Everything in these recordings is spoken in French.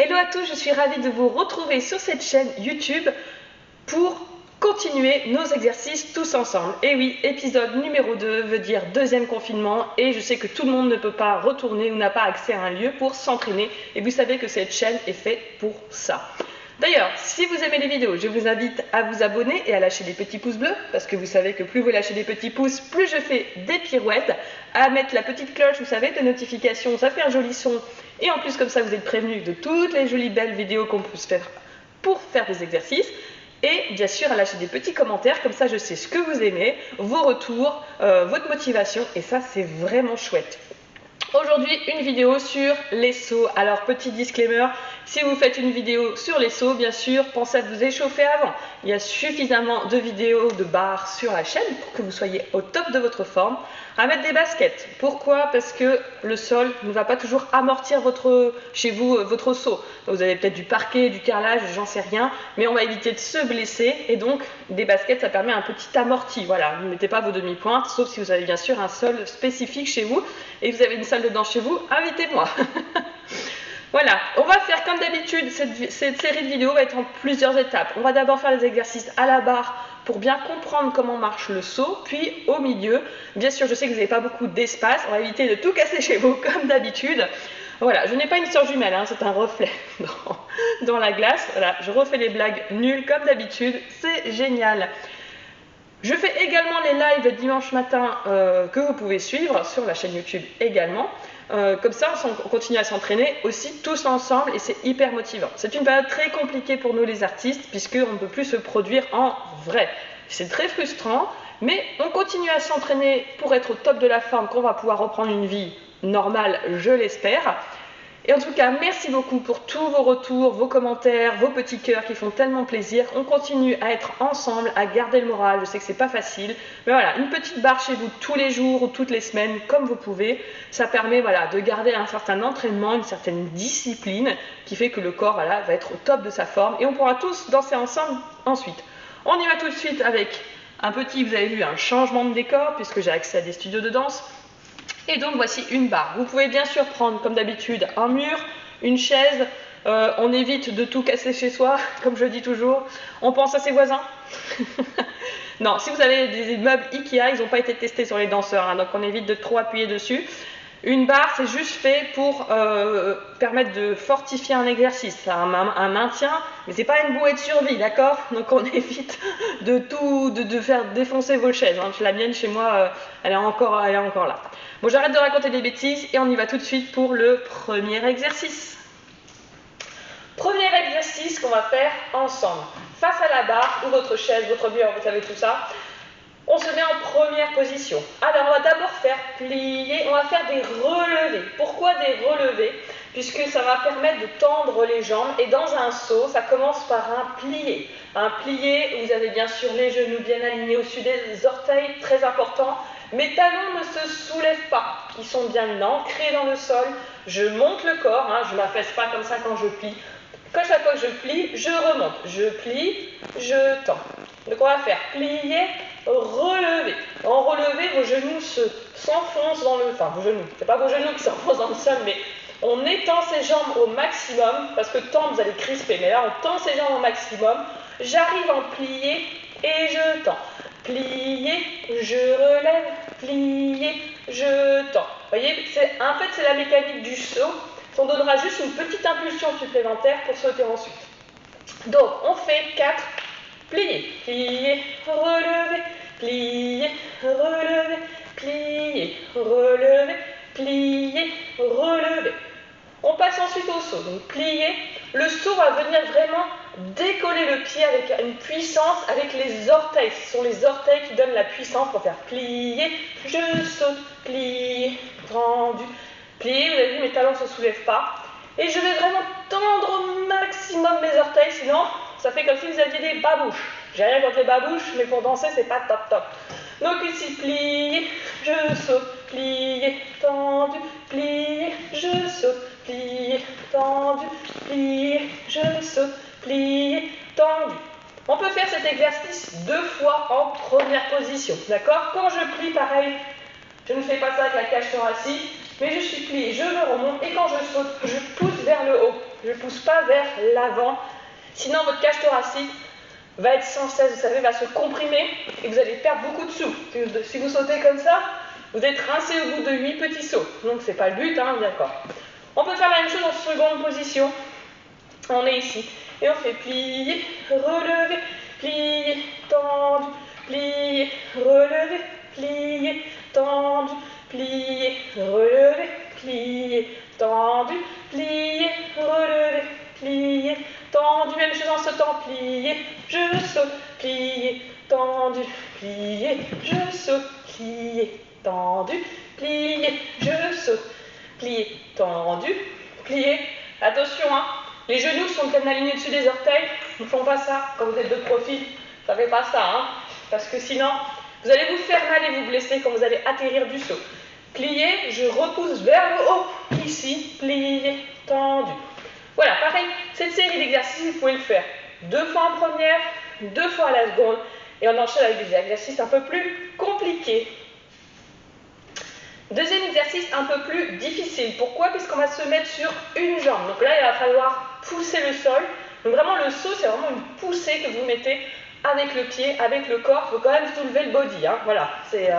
Hello à tous, je suis ravie de vous retrouver sur cette chaîne YouTube pour continuer nos exercices tous ensemble. Et oui, épisode numéro 2 veut dire deuxième confinement et je sais que tout le monde ne peut pas retourner ou n'a pas accès à un lieu pour s'entraîner et vous savez que cette chaîne est faite pour ça. D'ailleurs, si vous aimez les vidéos, je vous invite à vous abonner et à lâcher des petits pouces bleus parce que vous savez que plus vous lâchez des petits pouces, plus je fais des pirouettes, à mettre la petite cloche, vous savez, de notification, ça fait un joli son et en plus comme ça vous êtes prévenus de toutes les jolies belles vidéos qu'on peut se faire pour faire des exercices et bien sûr à lâcher des petits commentaires, comme ça je sais ce que vous aimez, vos retours, votre motivation et ça c'est vraiment chouette. Aujourd'hui, une vidéo sur les sauts. Alors, petit disclaimer, si vous faites une vidéo sur les sauts, bien sûr, pensez à vous échauffer avant. Il y a suffisamment de vidéos de barres sur la chaîne pour que vous soyez au top de votre forme. À mettre des baskets. Pourquoi? Parce que le sol ne va pas toujours amortir chez vous votre saut. Vous avez peut-être du parquet, du carrelage, j'en sais rien, mais on va éviter de se blesser et donc des baskets, ça permet un petit amorti. Voilà, ne mettez pas vos demi-pointes, sauf si vous avez bien sûr un sol spécifique chez vous et vous avez une salle de danse chez vous, invitez-moi. Voilà, on va faire comme d'habitude, cette série de vidéos va être en plusieurs étapes. On va d'abord faire les exercices à la barre pour bien comprendre comment marche le saut, puis au milieu. Bien sûr, je sais que vous n'avez pas beaucoup d'espace, on va éviter de tout casser chez vous comme d'habitude. Voilà, je n'ai pas une sœur jumelle, hein, c'est un reflet dans la glace. Voilà, je refais les blagues nulles comme d'habitude, c'est génial. Je fais également les lives dimanche matin que vous pouvez suivre sur la chaîne YouTube également. Comme ça, on continue à s'entraîner aussi tous ensemble et c'est hyper motivant. C'est une période très compliquée pour nous les artistes puisqu'on ne peut plus se produire en vrai. C'est très frustrant, mais on continue à s'entraîner pour être au top de la forme, qu'on va pouvoir reprendre une vie normale, je l'espère. Et en tout cas, merci beaucoup pour tous vos retours, vos commentaires, vos petits cœurs qui font tellement plaisir. On continue à être ensemble, à garder le moral. Je sais que c'est pas facile, mais voilà, une petite barre chez vous tous les jours ou toutes les semaines, comme vous pouvez. Ça permet voilà, de garder un certain entraînement, une certaine discipline qui fait que le corps voilà, va être au top de sa forme et on pourra tous danser ensemble ensuite. On y va tout de suite avec un petit, vous avez vu, un changement de décor puisque j'ai accès à des studios de danse. Et donc voici une barre. Vous pouvez bien sûr prendre comme d'habitude un mur, une chaise, on évite de tout casser chez soi, comme je dis toujours. On pense à ses voisins. Non, si vous avez des meubles Ikea, ils n'ont pas été testés sur les danseurs, hein, donc on évite de trop appuyer dessus. Une barre, c'est juste fait pour permettre de fortifier un exercice, un maintien, mais c'est pas une bouée de survie, d'accord? Donc on évite de faire défoncer vos chaises. Hein. La mienne chez moi, elle est encore là. Bon, j'arrête de raconter des bêtises et on y va tout de suite pour le premier exercice. Premier exercice qu'on va faire ensemble. Face à la barre ou votre chaise, votre mur, vous savez tout ça. On se met en première position. Alors, on va d'abord faire plier, on va faire des relevés. Pourquoi des relevés? Puisque ça va permettre de tendre les jambes et dans un saut, ça commence par un plié. Un plié, vous avez bien sûr les genoux bien alignés au-dessus des orteils, très important. Mes talons ne se soulèvent pas, ils sont bien ancrés dans le sol. Je monte le corps, hein, je ne m'affaisse pas comme ça quand je plie. Quand chaque fois que je plie, je remonte. Je plie, je tends. Donc on va faire plier, relever. En relevé, vos genoux s'enfoncent dans le... Enfin, vos genoux, c'est pas vos genoux qui s'enfoncent dans le sol, mais on étend ses jambes au maximum, parce que tendre, vous allez crisper, mais là, on tend ses jambes au maximum. J'arrive en plier et je tends. Plier, je relève, plier, je tends. Vous voyez, en fait, c'est la mécanique du saut. On donnera juste une petite impulsion supplémentaire pour sauter ensuite. Donc, on fait 4 plier, plier, relever, plier, relever, plier, relever, plier, relever. On passe ensuite au saut. Donc, plier. Le saut va venir vraiment décoller le pied avec une puissance avec les orteils. Ce sont les orteils qui donnent la puissance pour faire plier, je saute, plier, tendu, plier. Vous avez vu, mes talons ne se soulèvent pas. Et je vais vraiment tendre au maximum mes orteils, sinon ça fait comme si vous aviez des babouches. J'ai rien contre les babouches, mais pour danser, c'est pas top top. Donc ici, plier, je saute, plier, tendu, plier, je saute, plier, tendu, plier, je saute, plier, tendu. On peut faire cet exercice 2 fois en première position, d'accord? Quand je plie, pareil, je ne fais pas ça avec la cage thoracique, mais je suis plié, je me remonte et quand je saute, je pousse vers le haut. Je ne pousse pas vers l'avant, sinon votre cage thoracique va être sans cesse, vous savez, va se comprimer et vous allez perdre beaucoup de souffle. Si vous sautez comme ça, vous êtes rincé au bout de 8 petits sauts. Donc c'est pas le but, hein, d'accord. On peut faire la même chose en seconde position. On est ici et on fait plier, relever, plier, tendu, plier, relever, plier, tendu, plier, relever, plier, tendu, plier, relever, plier, tendu, même chose en sautant, plier, je saute, plier, tendu, plier, je saute, plier, tendu, plier, je saute, plier, tendu, plier. Attention, hein, les genoux sont bien alignés dessus des orteils, ne font pas ça quand vous êtes de profil, ça ne fait pas ça, hein, parce que sinon, vous allez vous faire mal et vous blesser quand vous allez atterrir du saut. Plier, je repousse vers le haut, ici, plier, tendu. Voilà, pareil, cette série d'exercices, vous pouvez le faire 2 fois en première, 2 fois à la seconde, et on enchaîne avec des exercices un peu plus compliqués. Deuxième exercice un peu plus difficile. Pourquoi? Puisqu'on va se mettre sur une jambe. Donc là, il va falloir pousser le sol. Donc vraiment, le saut, c'est vraiment une poussée que vous mettez avec le pied, avec le corps. Il faut quand même soulever le body. Hein. Voilà, c'est...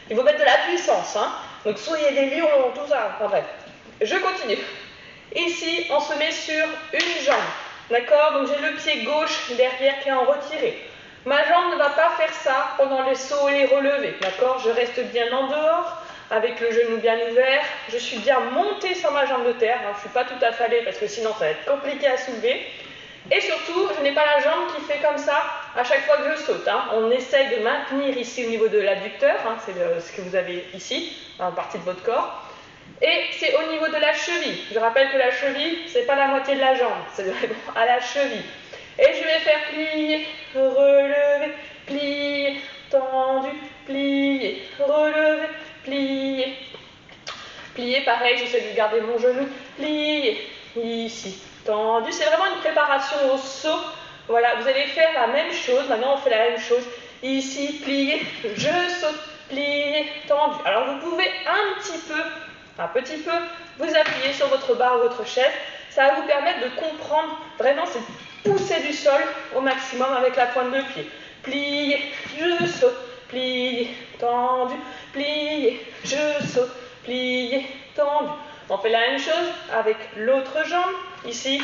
il faut mettre de la puissance. Hein. Donc soyez des lions, tout ça. Enfin bref, je continue. Ici, on se met sur une jambe. D'accord? Donc j'ai le pied gauche derrière qui est en retiré. Ma jambe ne va pas faire ça pendant les sauts et les relevés, d'accord? Je reste bien en dehors, avec le genou bien ouvert. Je suis bien montée sur ma jambe de terre. Je ne suis pas tout affalée parce que sinon ça va être compliqué à soulever. Et surtout, je n'ai pas la jambe qui fait comme ça à chaque fois que je saute. Hein. On essaye de maintenir ici au niveau de l'adducteur, hein, c'est ce que vous avez ici, en partie de votre corps. Et c'est au niveau de la cheville. Je rappelle que la cheville, ce n'est pas la moitié de la jambe, c'est vraiment à la cheville. Et je vais faire plier, relever, plier, tendu, plier, relever, plier. Plier, pareil, j'essaie de garder mon genou, plier, ici, tendu. C'est vraiment une préparation au saut. Voilà, vous allez faire la même chose. Maintenant, on fait la même chose. Ici, plier, je saute, plier, tendu. Alors, vous pouvez un petit peu, vous appuyer sur votre barre ou votre chaise. Ça va vous permettre de comprendre vraiment cette poussée du sol au maximum avec la pointe de pied. Plier, je saute, plier, tendu, plier, je saute, plier, tendu. On fait la même chose avec l'autre jambe, ici.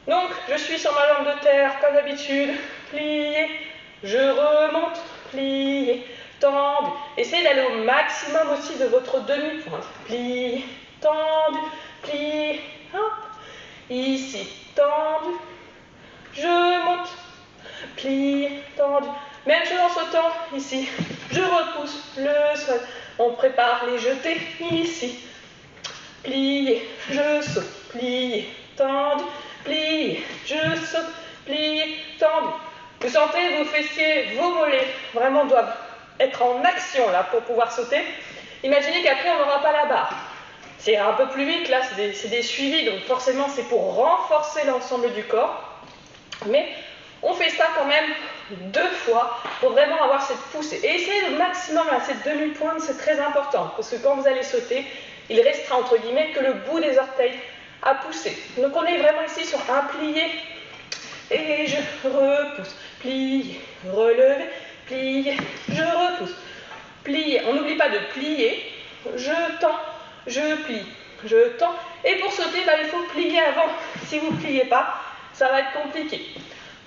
Donc, je suis sur ma jambe de terre, comme d'habitude, plier, je remonte, plier, tendu. Essayez d'aller au maximum aussi de votre demi-pointe. Plier, tendu, plier, hop. Ici, tendu, je monte, plier, tendu. Même chose en sautant, ici, je repousse le sol. On prépare les jetés, ici. Plier, je saute, plier, tendu, plier, je saute, plier, tendu. Vous sentez vos fessiers, vos mollets, vraiment doivent être en action là pour pouvoir sauter. Imaginez qu'après on n'aura pas la barre. C'est un peu plus vite là, c'est des suivis, donc forcément c'est pour renforcer l'ensemble du corps. Mais on fait ça quand même 2 fois pour vraiment avoir cette poussée. Et essayez le maximum à cette demi-pointe, c'est très important. Parce que quand vous allez sauter, il restera entre guillemets que le bout des orteils à pousser. Donc on est vraiment ici sur un plié. Et je repousse, plier, relever, plier, je repousse, plier. On n'oublie pas de plier, je tends, je plie, je tends. Et pour sauter, il faut plier avant. Si vous ne pliez pas, ça va être compliqué.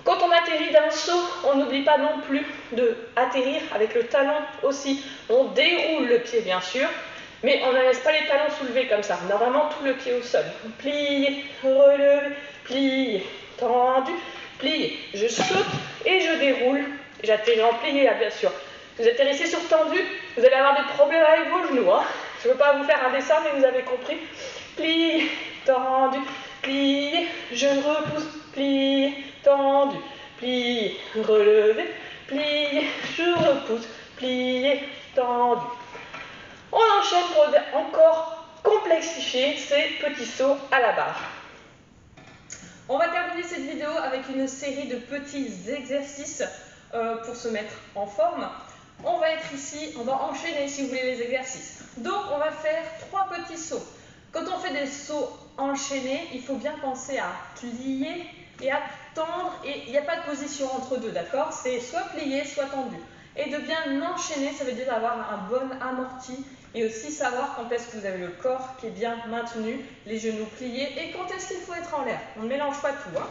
Quand on atterrit d'un saut, on n'oublie pas non plus d'atterrir avec le talon aussi. On déroule le pied bien sûr, mais on ne laisse pas les talons soulevés comme ça. On a vraiment tout le pied au sol. Plier, relever, plier, tendu, plier. Je saute et je déroule. J'atterris en plié là bien sûr. Si vous atterrissez sur tendu, vous allez avoir des problèmes avec vos genoux. Hein. Je ne veux pas vous faire un dessin, mais vous avez compris. Plier, tendu, plier, je repousse, plier, tendu, plier, relever, plier, je repousse, plier, tendu. On enchaîne pour encore complexifier ces petits sauts à la barre. On va terminer cette vidéo avec une série de petits exercices pour se mettre en forme. On va être ici, on va enchaîner si vous voulez les exercices. Donc on va faire 3 petits sauts. Quand on fait des sauts enchaînés, il faut bien penser à plier et à tendre, et il n'y a pas de position entre deux, d'accord? C'est soit plié, soit tendu. Et de bien enchaîner, ça veut dire d'avoir un bon amorti et aussi savoir quand est-ce que vous avez le corps qui est bien maintenu, les genoux pliés et quand est-ce qu'il faut être en l'air. On ne mélange pas tout, hein.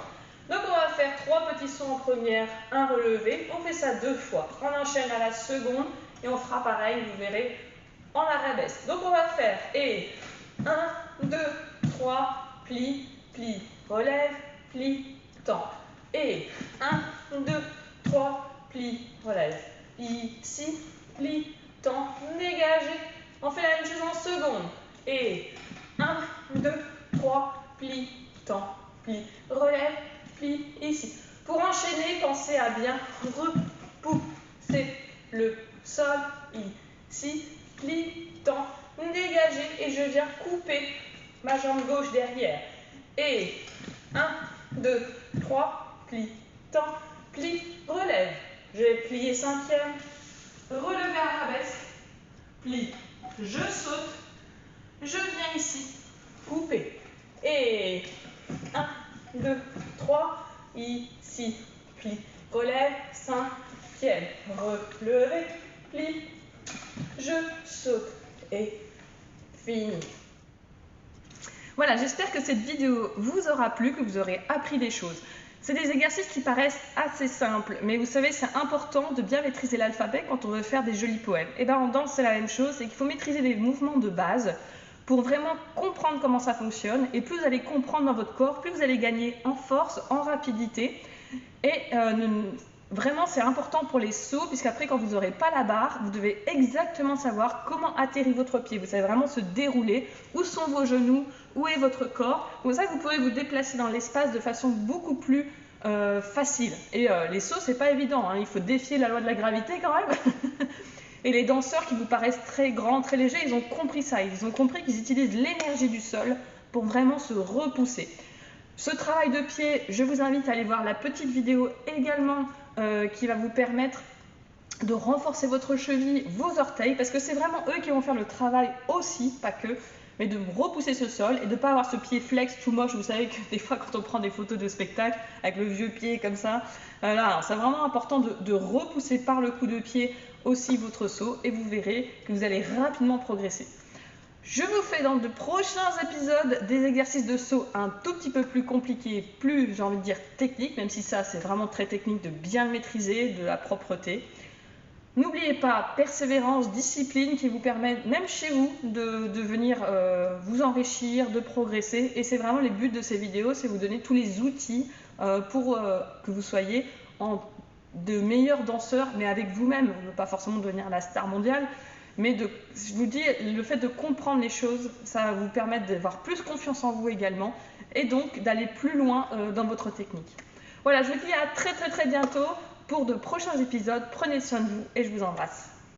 Donc on va faire 3 petits sauts en première, un relevé. On fait ça 2 fois. On enchaîne à la seconde et on fera pareil, vous verrez, en arabesque. Donc on va faire 1, 2, 3, plie, plie, relève, plie, tend. Et 1, 2, 3, plie, relève. Ici, plie, tend, dégagez. On fait la même chose en seconde. Et 1, 2, 3, plie, tend, plie, relève, plie, ici. Pour enchaîner, pensez à bien repousser le sol, ici, plie, tend, dégagez. Et je viens couper ma jambe gauche derrière. Et 1, 2, 3, plie, tend, plie, relève. Je vais plier cinquième, relever arabesque, plie, je saute, je viens ici, couper. Et 1, 2, 3, ici, plie, relève, cinquième, relever, plie, je saute et fini. Voilà, j'espère que cette vidéo vous aura plu, que vous aurez appris des choses. C'est des exercices qui paraissent assez simples, mais vous savez, c'est important de bien maîtriser l'alphabet quand on veut faire des jolis poèmes. Et bien en danse, c'est la même chose, c'est qu'il faut maîtriser les mouvements de base pour vraiment comprendre comment ça fonctionne. Et plus vous allez comprendre dans votre corps, plus vous allez gagner en force, en rapidité. Et vraiment, c'est important pour les sauts, puisqu'après, quand vous n'aurez pas la barre, vous devez exactement savoir comment atterrit votre pied. Vous savez vraiment se dérouler, où sont vos genoux, où est votre corps. Comme ça, vous pourrez vous déplacer dans l'espace de façon beaucoup plus facile. Et les sauts, c'est pas évident, hein. Il faut défier la loi de la gravité quand même. Et les danseurs qui vous paraissent très grands, très légers, ils ont compris ça. Ils ont compris qu'ils utilisent l'énergie du sol pour vraiment se repousser. Ce travail de pied, je vous invite à aller voir la petite vidéo également qui va vous permettre de renforcer votre cheville, vos orteils, parce que c'est vraiment eux qui vont faire le travail aussi, pas que, mais de repousser ce sol et de ne pas avoir ce pied flex tout moche. Vous savez que des fois quand on prend des photos de spectacle avec le vieux pied comme ça, là, c'est vraiment important de repousser par le coup de pied aussi votre saut et vous verrez que vous allez rapidement progresser. Je vous fais dans de prochains épisodes des exercices de saut un tout petit peu plus compliqués, plus, j'ai envie de dire, techniques, même si ça, c'est vraiment très technique de bien le maîtriser, de la propreté. N'oubliez pas, persévérance, discipline qui vous permet, même chez vous, de venir vous enrichir, de progresser. Et c'est vraiment les buts de ces vidéos, c'est vous donner tous les outils pour que vous soyez de meilleurs danseurs, mais avec vous-même. On ne veut pas forcément devenir la star mondiale. Mais je vous dis, le fait de comprendre les choses, ça va vous permettre d'avoir plus confiance en vous également et donc d'aller plus loin dans votre technique. Voilà, je vous dis à très bientôt pour de prochains épisodes. Prenez soin de vous et je vous embrasse.